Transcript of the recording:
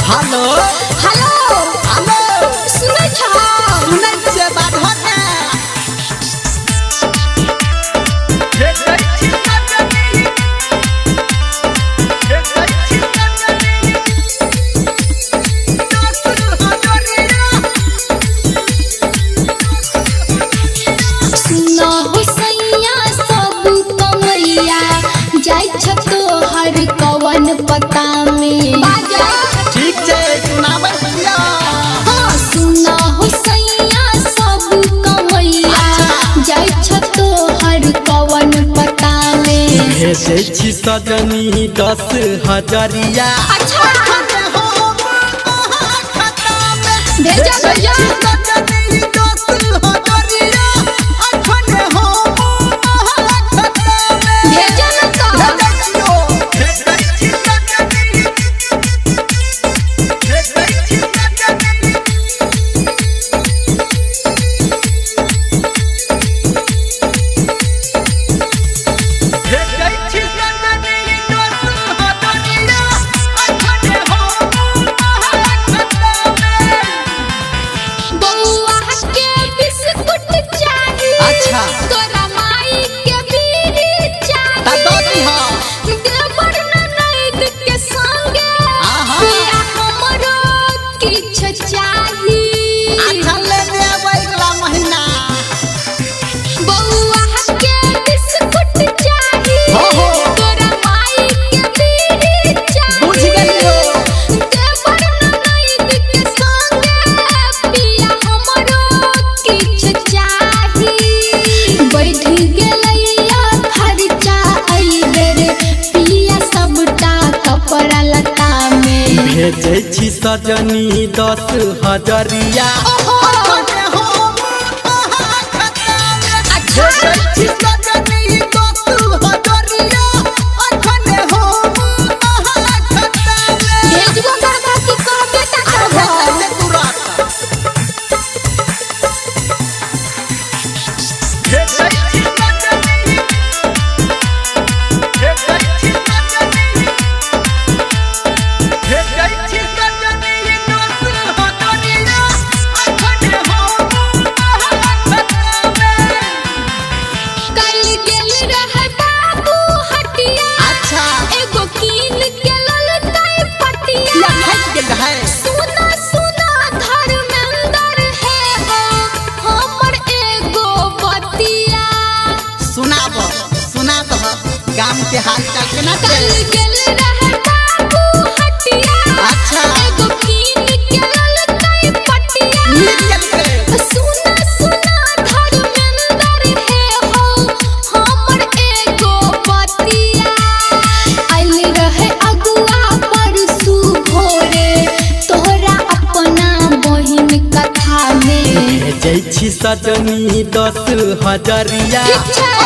Hello hello hello सुनै छ बात होता सुना हुसैया सब कमैया जाय छ तोहर कवन पता में ठीक छे सुनाबै छिया हाँ सुना हुसैया सब कमैया जाय छ तोहर कवन पता में भेजै छी सजनी 10,000 अच्छा भेजा भेजा भेजा न तो बउआ के बिस्कुट चाही अच्छा। तोरा माई के बीड़ी चाही ता दो दिहा। देवर ननद के संगे आहा। पिया हमरो किछ चाही बउआ के बिस्कुट चाही हो हो। तोरा माई के बीड़ी चाही बुझ गेलियो। देवर ननद के संगे पिया हमरो किछ चाही बैठ गेलैया खर्चा आई बेर पिया सबटा कपड़ा लता में भेजै छी सजनी 10,000 ओहो अच्छा भेजबो करबा कि कहबे ता करबो कल गेल रहे बाबू हटिया अच्छा। एगो कीन के ललतै पटिया सुना सुना धर्मेंद्र है हो हमर एगो बतिया सुना तो गाम के हाल चाल केना कल गेल रहे बाबू हटिया अच्छा। एगो कीन के ललतै पटिया सुना सुना धर्मेंद्र है हो हमर एगो बतिया आइल रहे अगुआ परसू भोरे तोहरा अपना बहिन कथा में भेजै छी सजनी 10,000 ठीक छै